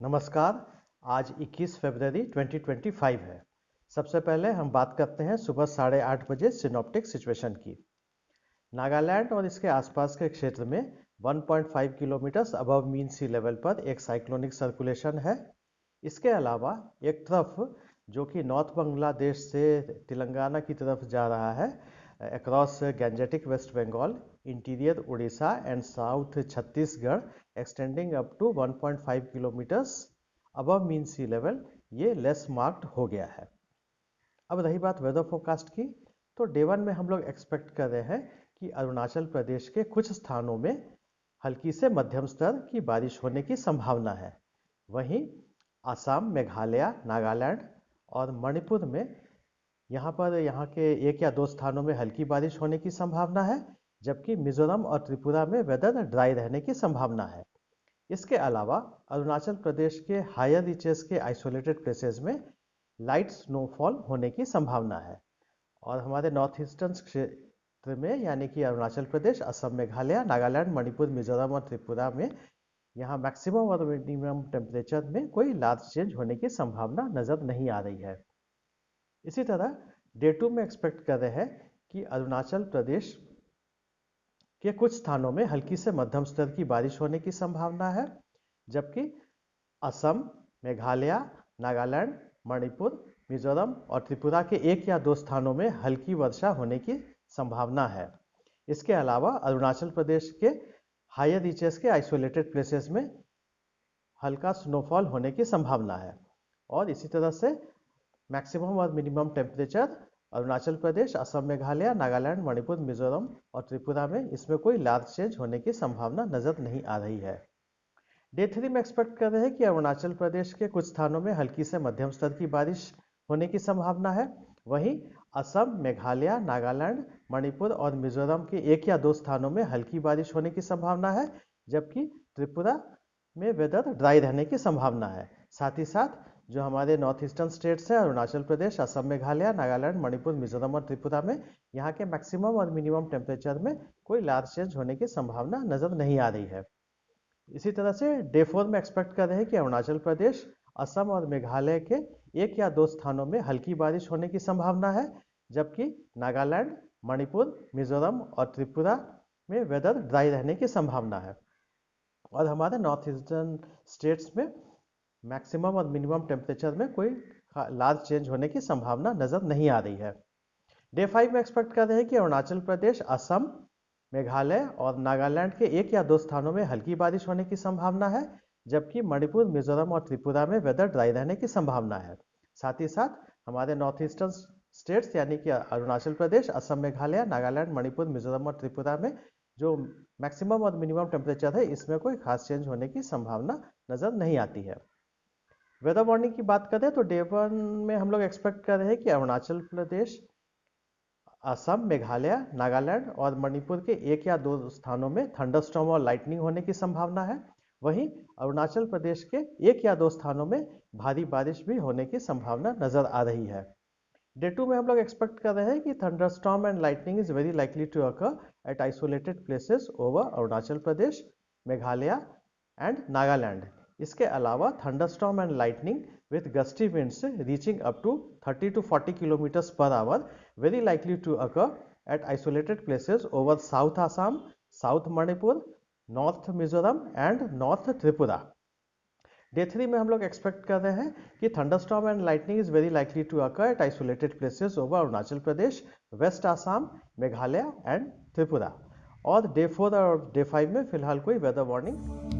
नमस्कार। आज 21 फरवरी 2025 है। सबसे पहले हम बात करते हैं सुबह 8:30 बजे सिनॉप्टिक सिचुएशन की। नागालैंड और इसके आसपास के क्षेत्र में 1.5 kilometre above mean sea level पर एक साइक्लोनिक सर्कुलेशन है। इसके अलावा एक तरफ जो कि नॉर्थ बांग्लादेश से तेलंगाना की तरफ जा रहा है, across Gangetic West Bengal, interior Orissa and south Chhattisgarh, extending up to 1.5 kilometres above mean sea level, ये लेस मार्क्ड हो गया है। अब रही बात वेदर फोरकास्ट की, तो डे 1 में हम लोग एक्सपेक्ट कर रहे हैं कि अरुणाचल प्रदेश के कुछ स्थानों में हल्की से मध्यम स्तर की बारिश होने की संभावना है। वहीं असम, मेघालय, नागालैंड और मणिपुर में यहाँ के एक या दो स्थानों में हल्की बारिश होने की संभावना है, जबकि मिजोरम और त्रिपुरा में वेदर ड्राई रहने की संभावना है। इसके अलावा अरुणाचल प्रदेश के हायर रीचेस के आइसोलेटेड प्लेसेस में लाइट स्नोफॉल होने की संभावना है। और हमारे नॉर्थ ईस्टर्न क्षेत्र में यानी कि अरुणाचल प्रदेश, असम, मेघालय, नागालैंड, मणिपुर, मिजोरम और त्रिपुरा में यहाँ मैक्सिमम और मिनिमम टेम्परेचर में कोई लार्ज चेंज होने की संभावना नज़र नहीं आ रही है। इसी तरह डे 2 में एक्सपेक्ट कर रहे हैं कि अरुणाचल प्रदेश के कुछ स्थानों में हल्की से मध्यम स्तर की बारिश होने की संभावना है, जबकि असम, मेघालय, नागालैंड, मणिपुर, मिजोरम और त्रिपुरा के एक या दो स्थानों में हल्की वर्षा होने की संभावना है। इसके अलावा अरुणाचल प्रदेश के हायर रीचेस के आइसोलेटेड प्लेसेस में हल्का स्नोफॉल होने की संभावना है। और इसी तरह से मैक्सिमम और मिनिमम टेम्परेचर अरुणाचल प्रदेश, असम, मेघालय, नागालैंड, मणिपुर, मिजोरम और त्रिपुरा में इसमें कोई लार्ज चेंज होने की संभावना नजर नहीं आ रही है। डे 3 में एक्सपेक्ट कर रहे हैं कि अरुणाचल प्रदेश के कुछ स्थानों में हल्की से मध्यम स्तर की बारिश होने की संभावना है। वहीं असम, मेघालय, नागालैंड, मणिपुर और मिजोरम के एक या दो स्थानों में हल्की बारिश होने की संभावना है, जबकि त्रिपुरा में वेदर ड्राई रहने की संभावना है। साथ ही साथ जो हमारे नॉर्थ ईस्टर्न स्टेट्स हैं, अरुणाचल प्रदेश, असम, मेघालय, नागालैंड, मणिपुर, मिजोरम और त्रिपुरा में यहाँ के मैक्सिमम और मिनिमम टेम्परेचर में कोई लार्ज चेंज होने की संभावना नजर नहीं आ रही है। इसी तरह से डे 4 में एक्सपेक्ट कर रहे हैं कि अरुणाचल प्रदेश, असम और मेघालय के एक या दो स्थानों में हल्की बारिश होने की संभावना है, जबकि नागालैंड, मणिपुर, मिजोरम और त्रिपुरा में वेदर ड्राई रहने की संभावना है। और हमारे नॉर्थ ईस्टर्न स्टेट्स में मैक्सिमम और मिनिमम टेम्परेचर में कोई लार्ज चेंज होने की संभावना नजर नहीं आ रही है। डे 5 में एक्सपेक्ट कर रहे हैं कि अरुणाचल प्रदेश, असम, मेघालय और नागालैंड के एक या दो स्थानों में हल्की बारिश होने की संभावना है, जबकि मणिपुर, मिजोरम और त्रिपुरा में वेदर ड्राई रहने की संभावना है। साथ ही साथ हमारे नॉर्थ ईस्टर्न स्टेट्स यानी कि अरुणाचल प्रदेश, असम, मेघालय, नागालैंड, मणिपुर, मिजोरम और त्रिपुरा में जो मैक्सिमम और मिनिमम टेम्परेचर है, इसमें कोई खास चेंज होने की संभावना नजर नहीं आती है। वेदर वार्निंग की बात करें तो डे 1 में हम लोग एक्सपेक्ट कर रहे हैं कि अरुणाचल प्रदेश, असम, मेघालय, नागालैंड और मणिपुर के एक या दो स्थानों में थंडरस्टॉर्म और लाइटनिंग होने की संभावना है। वहीं अरुणाचल प्रदेश के एक या दो स्थानों में भारी बारिश भी होने की संभावना नजर आ रही है। डे 2 में हम लोग एक्सपेक्ट कर रहे हैं कि thunderstorm and lightning is very likely to occur at isolated places over Arunachal Pradesh, Meghalaya and Nagaland. इसके अलावा thunderstorm and lightning with gusty winds reaching up to 30 to 40 kilometers per hour very likely to occur at isolated places over South Assam, South Manipur, North Mizoram and North Tripura. Day 3 में हम लोग expect कर रहे हैं कि thunderstorm and lightning is very likely to occur at isolated places over Arunachal Pradesh, west Assam, Meghalaya and Tripura. और day 4 और day 5 में फिलहाल कोई वेदर वार्निंग